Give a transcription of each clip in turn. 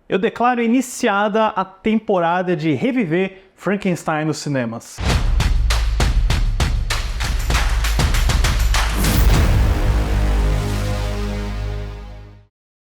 Eu declaro iniciada a temporada de reviver Frankenstein nos cinemas.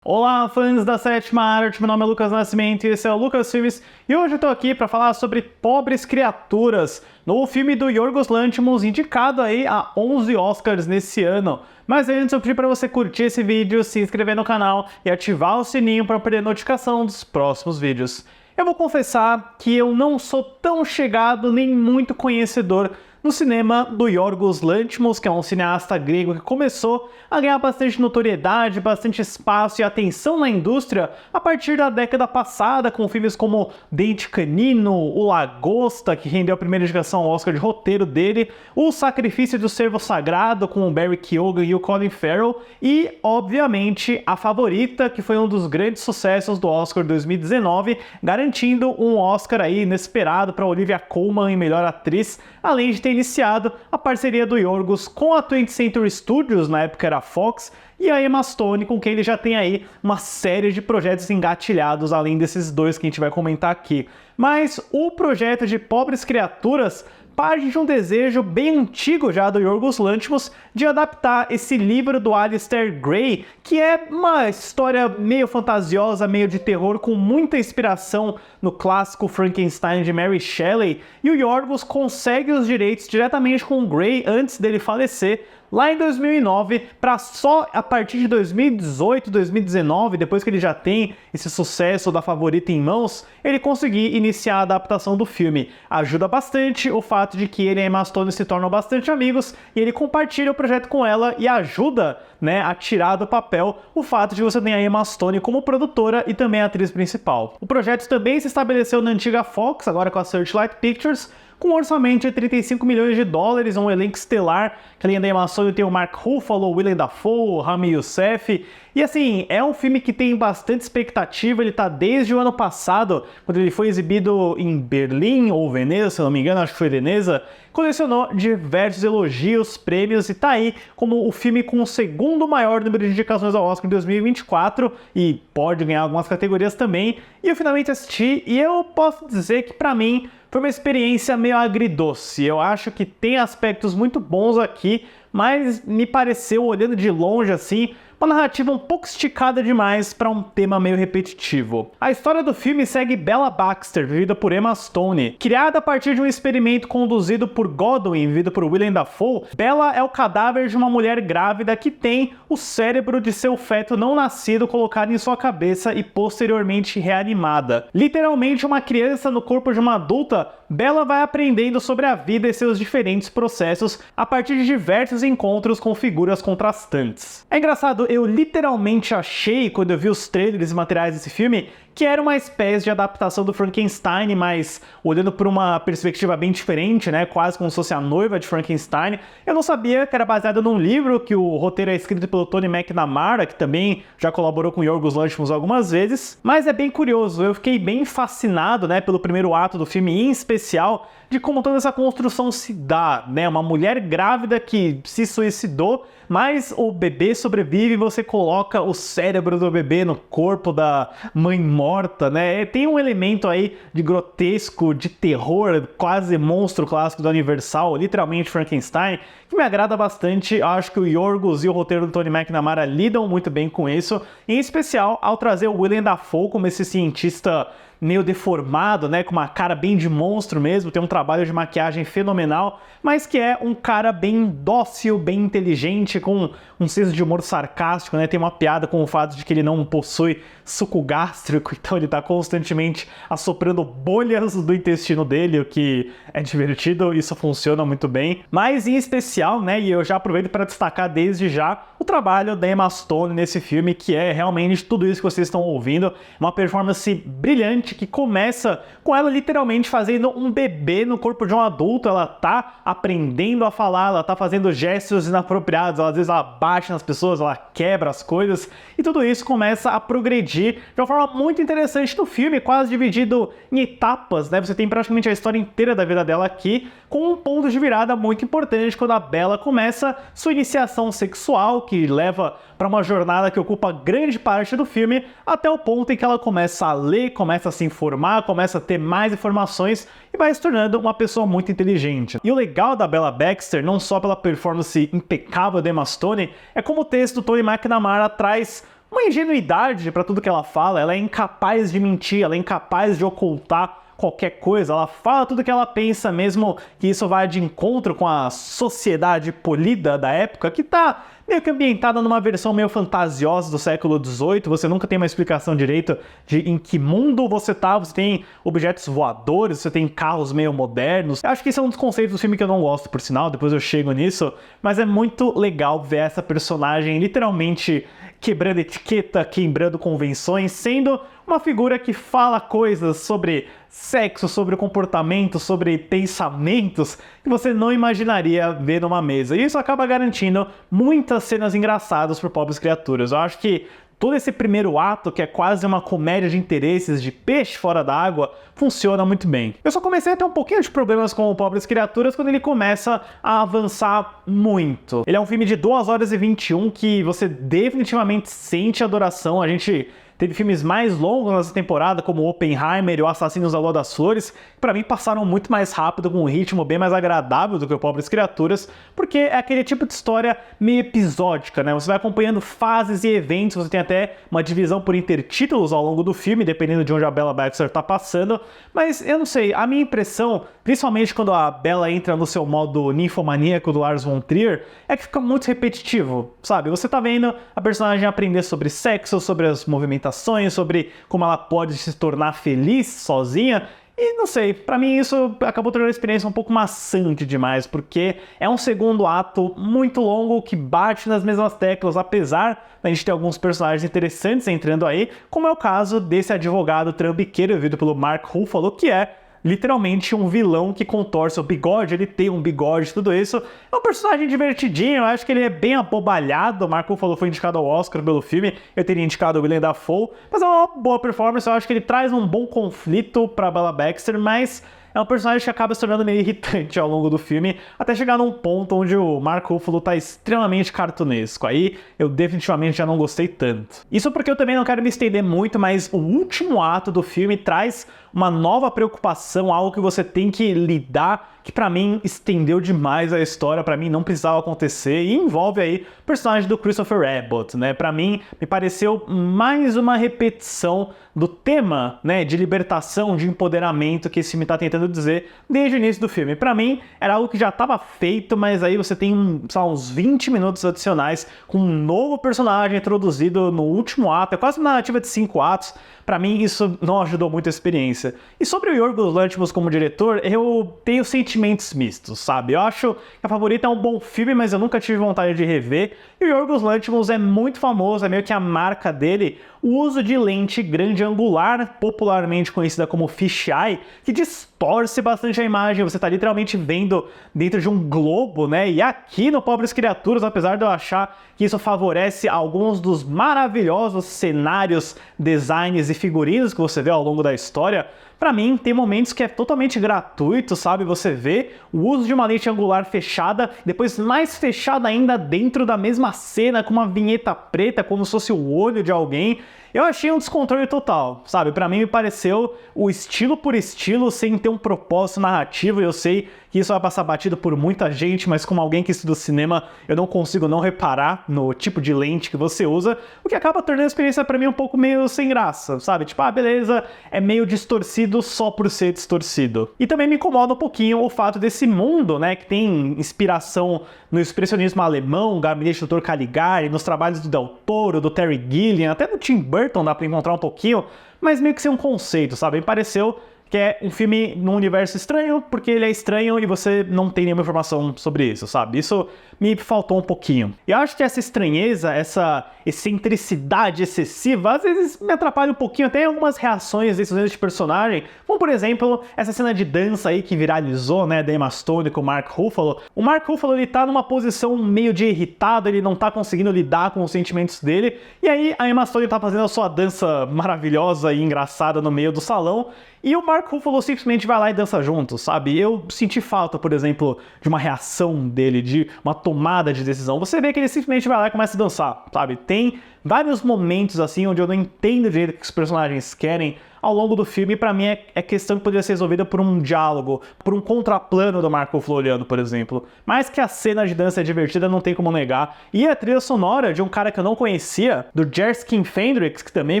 Olá, fãs da Sétima Arte, meu nome é Lucas Nascimento e esse é o Lucas Filmes, e hoje eu tô aqui para falar sobre Pobres Criaturas, novo filme do Yorgos Lanthimos, indicado aí a 11 Oscars nesse ano. Mas antes eu pedi para você curtir esse vídeo, se inscrever no canal e ativar o sininho para perder notificação dos próximos vídeos. Eu vou confessar que eu não sou tão chegado nem muito conhecedor no cinema do Yorgos Lanthimos, que é um cineasta grego que começou a ganhar bastante notoriedade, bastante espaço e atenção na indústria a partir da década passada, com filmes como Dente Canino, O Lagosta, que rendeu a primeira indicação ao Oscar de roteiro dele, O Sacrifício do Cervo Sagrado, com o Barry Keoghan e o Colin Farrell, e, obviamente, A Favorita, que foi um dos grandes sucessos do Oscar 2019, garantindo um Oscar aí inesperado para Olivia Colman em Melhor Atriz, além de ter iniciado a parceria do Yorgos com a 20th Century Studios, na época era a Fox, e a Emma Stone, com quem ele já tem aí uma série de projetos engatilhados, além desses dois que a gente vai comentar aqui. Mas o projeto de Pobres Criaturas parte de um desejo bem antigo já do Yorgos Lanthimos de adaptar esse livro do Alistair Gray, que é uma história meio fantasiosa, meio de terror, com muita inspiração no clássico Frankenstein de Mary Shelley, e o Yorgos consegue os direitos diretamente com o Gray antes dele falecer, lá em 2009, para só a partir de 2018, 2019, depois que ele já tem esse sucesso da Favorita em mãos, ele conseguir iniciar a adaptação do filme. Ajuda bastante o fato de que ele e a Emma Stone se tornam bastante amigos, e ele compartilha o projeto com ela e ajuda, né, a tirar do papel o fato de você ter a Emma Stone como produtora e também a atriz principal. O projeto também se estabeleceu na antiga Fox, agora com a Searchlight Pictures, com um orçamento de 35 milhões de dólares, um elenco estelar, que além da Emma Stone tem o Mark Ruffalo, o Willem Dafoe, o Rami Youssef, e assim, é um filme que tem bastante expectativa, ele tá desde o ano passado, quando ele foi exibido em Berlim ou Veneza, se não me engano, acho que foi Veneza, colecionou diversos elogios, prêmios e tá aí como o filme com o segundo maior número de indicações ao Oscar em 2024 e pode ganhar algumas categorias também, e eu finalmente assisti e eu posso dizer que pra mim foi uma experiência meio agridoce. Eu acho que tem aspectos muito bons aqui, mas me pareceu, olhando de longe assim, uma narrativa um pouco esticada demais para um tema meio repetitivo. A história do filme segue Bella Baxter, vivida por Emma Stone. Criada a partir de um experimento conduzido por Godwin, vivido por Willem Dafoe, Bella é o cadáver de uma mulher grávida que tem o cérebro de seu feto não nascido colocado em sua cabeça e posteriormente reanimada. Literalmente uma criança no corpo de uma adulta, Bella vai aprendendo sobre a vida e seus diferentes processos a partir de diversos encontros com figuras contrastantes. É engraçado, eu literalmente achei, quando eu vi os trailers e materiais desse filme, que era uma espécie de adaptação do Frankenstein, mas olhando por uma perspectiva bem diferente, né? Quase como se fosse a noiva de Frankenstein. Eu não sabia que era baseado num livro, que o roteiro é escrito pelo Tony McNamara, que também já colaborou com Yorgos Lanthimos algumas vezes. Mas é bem curioso, eu fiquei bem fascinado, né, pelo primeiro ato do filme, em especial, de como toda essa construção se dá, né? Uma mulher grávida que se suicidou, mas o bebê sobrevive e você coloca o cérebro do bebê no corpo da mãe morta, né? Tem um elemento aí de grotesco, de terror, quase monstro clássico da Universal, literalmente Frankenstein, que me agrada bastante. Eu acho que o Yorgos e o roteiro do Tony McNamara lidam muito bem com isso, em especial ao trazer o Willem Dafoe como esse cientista meio deformado, né, com uma cara bem de monstro mesmo, tem um trabalho de maquiagem fenomenal, mas que é um cara bem dócil, bem inteligente, com um senso de humor sarcástico, né, tem uma piada com o fato de que ele não possui suco gástrico, então ele tá constantemente assoprando bolhas do intestino dele, o que é divertido, isso funciona muito bem, mas em especial, né, e eu já aproveito para destacar desde já o trabalho da Emma Stone nesse filme, que é realmente tudo isso que vocês estão ouvindo, uma performance brilhante, que começa com ela literalmente fazendo um bebê no corpo de um adulto. Ela tá aprendendo a falar, ela tá fazendo gestos inapropriados, às vezes ela bate nas pessoas, ela quebra as coisas, e tudo isso começa a progredir de uma forma muito interessante no filme, quase dividido em etapas, né? Você tem praticamente a história inteira da vida dela aqui, com um ponto de virada muito importante quando a Bella começa sua iniciação sexual, que leva para uma jornada que ocupa grande parte do filme, até o ponto em que ela começa a ler, começa a se informar, começa a ter mais informações e vai se tornando uma pessoa muito inteligente. E o legal da Bella Baxter, não só pela performance impecável da Emma Stone, é como o texto do Tony McNamara traz uma ingenuidade para tudo que ela fala. Ela é incapaz de mentir, ela é incapaz de ocultar qualquer coisa, ela fala tudo que ela pensa, mesmo que isso vá de encontro com a sociedade polida da época, que tá meio que ambientada numa versão meio fantasiosa do século XVIII. Você nunca tem uma explicação direito de em que mundo você tá. Você tem objetos voadores, você tem carros meio modernos. Eu acho que esse é um dos conceitos do filme que eu não gosto, por sinal, depois eu chego nisso, mas é muito legal ver essa personagem literalmente quebrando etiqueta, quebrando convenções, sendo uma figura que fala coisas sobre sexo, sobre comportamento, sobre pensamentos que você não imaginaria ver numa mesa. E isso acaba garantindo muitas cenas engraçadas por Pobres Criaturas. Eu acho que todo esse primeiro ato, que é quase uma comédia de interesses de peixe fora d'água, funciona muito bem. Eu só comecei a ter um pouquinho de problemas com o Pobres Criaturas quando ele começa a avançar muito. Ele é um filme de 2 horas e 21 que você definitivamente sente a adoração. A gente teve filmes mais longos nessa temporada, como Oppenheimer e O Assassinos da Lua das Flores, que pra mim passaram muito mais rápido, com um ritmo bem mais agradável do que o Pobres Criaturas, porque é aquele tipo de história meio episódica, né? Você vai acompanhando fases e eventos, você tem até uma divisão por intertítulos ao longo do filme, dependendo de onde a Bella Baxter tá passando, mas eu não sei, a minha impressão, principalmente quando a Bella entra no seu modo ninfomaníaco do Lars von Trier, é que fica muito repetitivo, sabe? Você tá vendo a personagem aprender sobre sexo, sobre as movimentações, sobre como ela pode se tornar feliz sozinha. E não sei, pra mim isso acabou tornando a experiência um pouco maçante demais, porque é um segundo ato muito longo que bate nas mesmas teclas, apesar da gente ter alguns personagens interessantes entrando aí, como é o caso desse advogado trambiqueiro vivido pelo Mark Ruffalo, que é literalmente um vilão que contorce o bigode. Ele tem um bigode, tudo isso. É um personagem divertidinho, eu acho que ele é bem abobalhado. O Mark Ruffalo foi indicado ao Oscar pelo filme, eu teria indicado o Willem Dafoe, mas é uma boa performance. Eu acho que ele traz um bom conflito pra Bella Baxter, mas é um personagem que acaba se tornando meio irritante ao longo do filme, até chegar num ponto onde o Mark Ruffalo tá extremamente cartunesco. Aí eu definitivamente já não gostei tanto. Isso porque eu também não quero me estender muito, mas o último ato do filme traz uma nova preocupação, algo que você tem que lidar, que pra mim estendeu demais a história, pra mim não precisava acontecer, e envolve aí o personagem do Christopher Abbott, né? Pra mim, me pareceu mais uma repetição do tema, né, de libertação, de empoderamento que esse filme tá tentando dizer desde o início do filme. Pra mim, era algo que já estava feito, mas aí você tem, sei lá, uns 20 minutos adicionais com um novo personagem introduzido no último ato. É quase uma narrativa de 5 atos. Pra mim, isso não ajudou muito a experiência. E sobre o Yorgos Lanthimos como diretor, eu tenho sentimentos mistos, sabe? Eu acho que A Favorita é um bom filme, mas eu nunca tive vontade de rever. E o Yorgos Lanthimos é muito famoso, é meio que a marca dele, o uso de lente grande angular, popularmente conhecida como fisheye, que distorce bastante a imagem. Você tá literalmente vendo dentro de um globo, né? E aqui no Pobres Criaturas, apesar de eu achar que isso favorece alguns dos maravilhosos cenários, designs e figurinos que você vê ao longo da história, pra mim tem momentos que é totalmente gratuito, sabe? Você vê o uso de uma lente angular fechada, depois mais fechada ainda dentro da mesma cena, com uma vinheta preta, como se fosse o olho de alguém. Eu achei um descontrole total, sabe? Pra mim me pareceu o estilo por estilo, sem ter um propósito narrativo. Eu sei que isso vai passar batido por muita gente, mas como alguém que estuda cinema, eu não consigo não reparar no tipo de lente que você usa, o que acaba tornando a experiência pra mim um pouco meio sem graça, sabe? Tipo, ah, beleza, é meio distorcido só por ser distorcido. E também me incomoda um pouquinho o fato desse mundo, né, que tem inspiração no expressionismo alemão, o Gabinete do Dr. Caligari, nos trabalhos do Del Toro, do Terry Gilliam, até do Tim Burton dá pra encontrar um pouquinho, mas meio que ser um conceito, sabe? Me pareceu que é um filme num universo estranho, porque ele é estranho e você não tem nenhuma informação sobre isso, sabe? Isso me faltou um pouquinho. E eu acho que essa estranheza, essa excentricidade excessiva, às vezes me atrapalha um pouquinho, até algumas reações desses de personagem, como por exemplo, essa cena de dança aí que viralizou, né, da Emma Stone com o Mark Ruffalo. O Mark Ruffalo, ele tá numa posição meio de irritado, ele não tá conseguindo lidar com os sentimentos dele, e aí a Emma Stone tá fazendo a sua dança maravilhosa e engraçada no meio do salão, e o Mark Ruffalo simplesmente vai lá e dança junto, sabe? Eu senti falta, por exemplo, de uma reação dele, de uma tomada de decisão. Você vê que ele simplesmente vai lá e começa a dançar, sabe? Tem vários momentos assim onde eu não entendo direito o que os personagens querem ao longo do filme, e pra mim é questão que poderia ser resolvida por um diálogo, por um contraplano do Mark Ruffalo olhando, por exemplo. Mas que a cena de dança é divertida, não tem como negar. E a trilha sonora de um cara que eu não conhecia, do Jerskin Fendrix, que também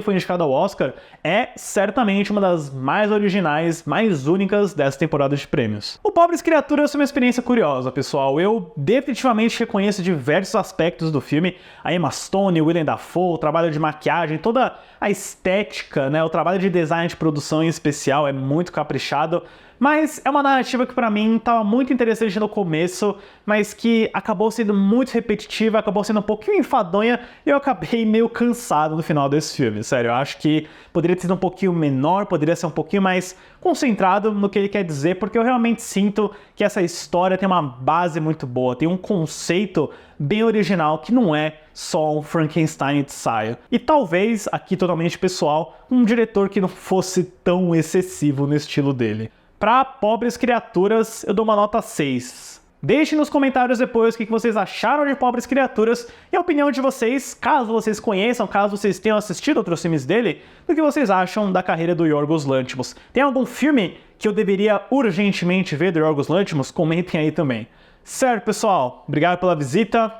foi indicado ao Oscar, é certamente uma das mais originais, mais únicas dessa temporada de prêmios. O Pobres Criaturas foi uma experiência curiosa, pessoal. Eu definitivamente reconheço diversos aspectos do filme. A Emma Stone, o Willem Dafoe, o trabalho de maquiagem, toda a estética, né, o trabalho de design de produção em especial é muito caprichado, mas é uma narrativa que pra mim estava muito interessante no começo, mas que acabou sendo muito repetitiva, acabou sendo um pouquinho enfadonha, e eu acabei meio cansado no final desse filme, sério. Eu acho que poderia ter sido um pouquinho menor, poderia ser um pouquinho mais concentrado no que ele quer dizer, porque eu realmente sinto que essa história tem uma base muito boa, tem um conceito bem original que não é só um Frankenstein de saia. E talvez, aqui totalmente pessoal, um diretor que não fosse tão excessivo no estilo dele. Para Pobres Criaturas, eu dou uma nota 6. Deixe nos comentários depois o que vocês acharam de Pobres Criaturas e a opinião de vocês, caso vocês conheçam, caso vocês tenham assistido outros filmes dele, do que vocês acham da carreira do Yorgos Lanthimos. Tem algum filme que eu deveria urgentemente ver do Yorgos Lanthimos? Comentem aí também. Certo, pessoal? Obrigado pela visita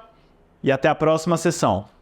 e até a próxima sessão.